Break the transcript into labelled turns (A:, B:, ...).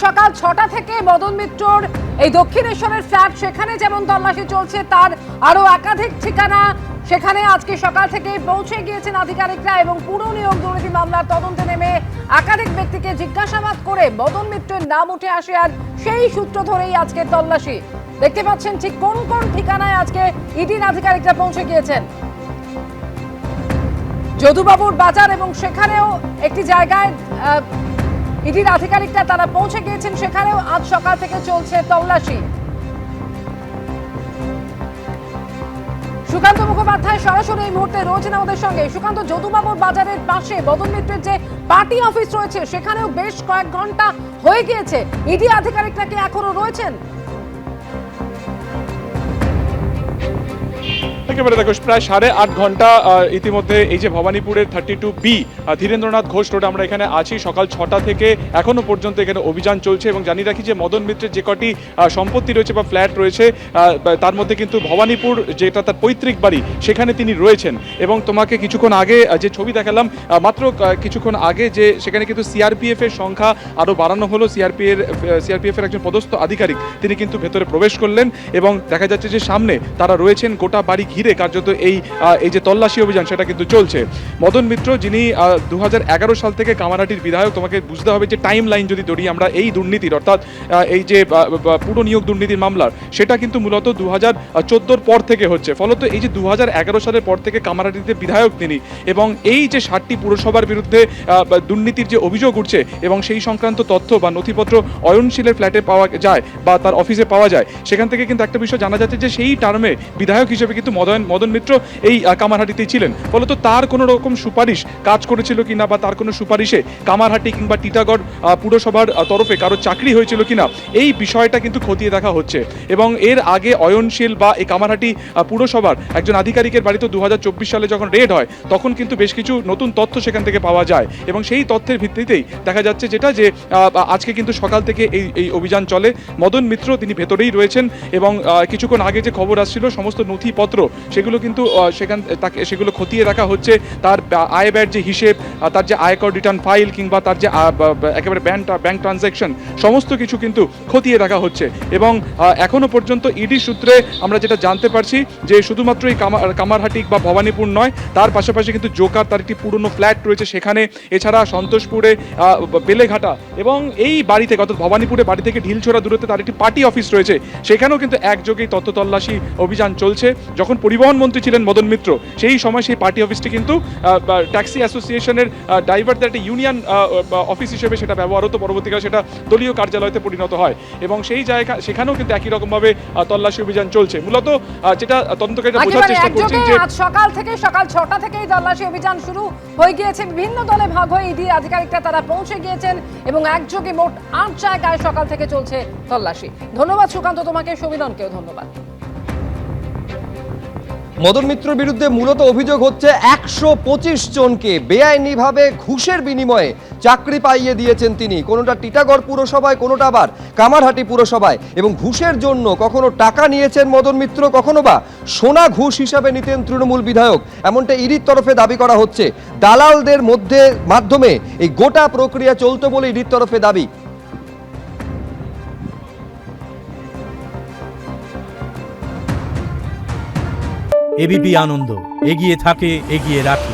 A: সকাল ৬টা থেকে মদন মিত্রর এই দক্ষিণেশ্বরের ফ্ল্যাট সেখানে যেমন তল্লাশি চলছে, তার আরো একাধিক ঠিকানা সেখানে আজকে সকাল থেকে পৌঁছে গিয়েছেন আধিকারিকরা এবং পুরো নিয়োগ দুর্নীতি মামলার তদন্তে নেমে একাধিক ব্যক্তিকে জিজ্ঞাসাবাদ করে মদন মিত্রের নাম উঠে আসে। আর সেই সূত্র ধরেই আজকে তল্লাশি দেখতে পাচ্ছেন ঠিক কোন কোন ঠিকানায় আজকে ইডির আধিকারিকরা পৌঁছে গিয়েছেন। যদুবাবুর বাজার এবং সেখানেও একটি জায়গায় ইডির আধিকারিকরা তারা পৌঁছে গিয়েছেন, সেখানেও আজ সকাল থেকে চলছে তল্লাশি। সুকান্ত মুখোপাধ্যায় সরাসরি এই মুহূর্তে রয়েছেন আমাদের সঙ্গে। সুকান্ত, যদুবাবুর বাজারের পাশে মদন মিত্রের যে পার্টি অফিস রয়েছে সেখানেও বেশ কয়েক ঘন্টা হয়ে গিয়েছে, ইডি আধিকারিকরা কি এখনো রয়েছেন?
B: একেবারে দেখো, প্রায় 8.5 ঘন্টা ইতিমধ্যে এই যে ভবানীপুরের 32B ধীরেন্দ্রনাথ ঘোষ রোড আমরা এখানে আছি। সকাল 6টা থেকে এখনো পর্যন্ত এখানে অভিযান চলছে এবং জানিয়ে রাখি যে মদন মিত্রের যে কটি সম্পত্তি রয়েছে বা ফ্ল্যাট রয়েছে তার মধ্যে কিন্তু ভবানীপুর যেটা তার পৈতৃক বাড়ি সেখানে তিনি রয়েছেন। এবং তোমাকে কিছুক্ষণ আগে যে ছবি দেখালাম, মাত্র কিছুক্ষণ আগে যে সেখানে কিন্তু সিআরপিএফ এর সংখ্যা আরও বাড়ানো হলো। সিআরপিএফ এর একজন পদস্থ আধিকারিক তিনি কিন্তু ভেতরে প্রবেশ করলেন এবং দেখা যাচ্ছে যে সামনে তারা রয়েছেন। গোটা বাড়ি ঘিরে কার্যত এই যে তল্লাশি অভিযান সেটা কিন্তু চলছে। মদন মিত্র যিনি 2011 সাল থেকে কামারহাটির বিধায়ক, তোমাকে বুঝতে হবে যে টাইম লাইন যদি ধরি আমরা এই দুর্নীতির, অর্থাৎ এই যে পুরো নিয়োগ দুর্নীতির মামলার, সেটা কিন্তু মূলত 2014 পর থেকে হচ্ছে। ফলত এই যে 2011 সালের পর থেকে কামারহাটিতে বিধায়ক তিনি, এবং এই যে 60টি পুরসভার বিরুদ্ধে দুর্নীতির যে অভিযোগ উঠছে এবং সেই সংক্রান্ত তথ্য বা নথিপত্র অয়নশীলের ফ্ল্যাটে পাওয়া যায় বা তার অফিসে পাওয়া যায়, সেখান থেকে কিন্তু একটা বিষয় জানা যাচ্ছে যে সেই টার্মে বিধায়ক হিসেবে কিন্তু মদন মিত্র এই কামারহাটিতেই ছিলেন। ফলত তার কোনো রকম সুপারিশ কাজ করেছিল কিনা বা তার কোনো সুপারিশে কামারহাটি কিংবা টিটাগড় পুরসভার তরফে কারো চাকরি হয়েছিল কিনা, এই বিষয়টা কিন্তু খতিয়ে দেখা হচ্ছে। এবং এর আগে অয়নশীল বা এই কামারহাটি পুরসভার একজন আধিকারিকের বাড়িতে 2024 সালে যখন রেড হয় তখন কিন্তু বেশ কিছু নতুন তথ্য সেখান থেকে পাওয়া যায় এবং সেই তথ্যের ভিত্তিতেই দেখা যাচ্ছে যেটা যে আজকে কিন্তু সকাল থেকে এই অভিযান চলে। মদন মিত্র তিনি ভেতরেই রয়েছেন এবং কিছুক্ষণ আগে যে খবর আসছিল সমস্ত নথিপত্র সেগুলো কিন্তু সেগুলো খতিয়ে দেখা হচ্ছে। তার আয় ব্যয়ের যে হিসেব, তার যে আয়কর রিটার্ন ফাইল কিংবা তার যে একেবারে ব্যাংক ট্রানজ্যাকশন সমস্ত কিছু কিন্তু খতিয়ে দেখা হচ্ছে। এবং এখনো পর্যন্ত ইডি সূত্রে আমরা যেটা জানতে পারছি যে শুধুমাত্র এই কামারহাটি বা ভবানীপুর নয়, তার পাশাপাশি কিন্তু জোকার তার একটি পুরনো ফ্ল্যাট রয়েছে সেখানে, এছাড়া সন্তোষপুরে বেলেঘাটা এবং এই বাড়ি থেকে অর্থাৎ ভবানীপুরে বাড়ি থেকে ঢিলছোড়া দূরত্বে তার একটি পার্টি অফিস রয়েছে, সেখানেও কিন্তু একযোগেই তথ্য তল্লাশি অভিযান চলছে। যখন পরিবহন মন্ত্রী ছিলেন মদন মিত্র সেই সময় সেই পার্টি অফিসটি কিন্তু ট্যাক্সি অ্যাসোসিয়েশনের ড্রাইভারদের একটা ইউনিয়ন অফিস হিসেবে সেটা ব্যবহার হতো, পরবর্তীকালে সেটা দলীয় কার্যালয়তে পরিণত হয় এবং সেই জায়গা সেখানেও কিন্তু একই রকমভাবে তল্লাশি অভিযান চলছে। মূলত যেটা তদন্তকারীরা বোঝার চেষ্টা করছেন যে
A: সকাল 6টা থেকেই তল্লাশি অভিযান শুরু হয়ে গিয়েছে। বিভিন্ন দলে ভাগ হয়ে ইডি আধিকারিকরা তারা পৌঁছে গিয়েছেন এবং একযোগে মোট 8 জায়গায় সকাল থেকে চলছে তল্লাশি। ধন্যবাদ সুকান্ত, তোমাকে, সুবিধনকেও ধন্যবাদ।
C: মদন মিত্রের বিরুদ্ধে মূলত অভিযোগ হচ্ছে 125 জনকে বেআইনিভাবে ঘুষের বিনিময়ে চাকরি পাইয়ে দিয়েছেন তিনি, কোনোটা টিটাগড় পুরসভায়, কোনোটা আবার কামারহাটি পুরসভায়। এবং ঘুষের জন্য কখনো টাকা নিয়েছেন মদন মিত্র, কখনো বা সোনা ঘুষ হিসাবে নিতেন তৃণমূল বিধায়ক, এমনটা ইডির তরফে দাবি করা হচ্ছে। দালালদের মাধ্যমে এই গোটা প্রক্রিয়া চলতো বলে ইডির তরফে দাবি।
D: এবিপি আনন্দ, এগিয়ে থাকে, এগিয়ে রাখে।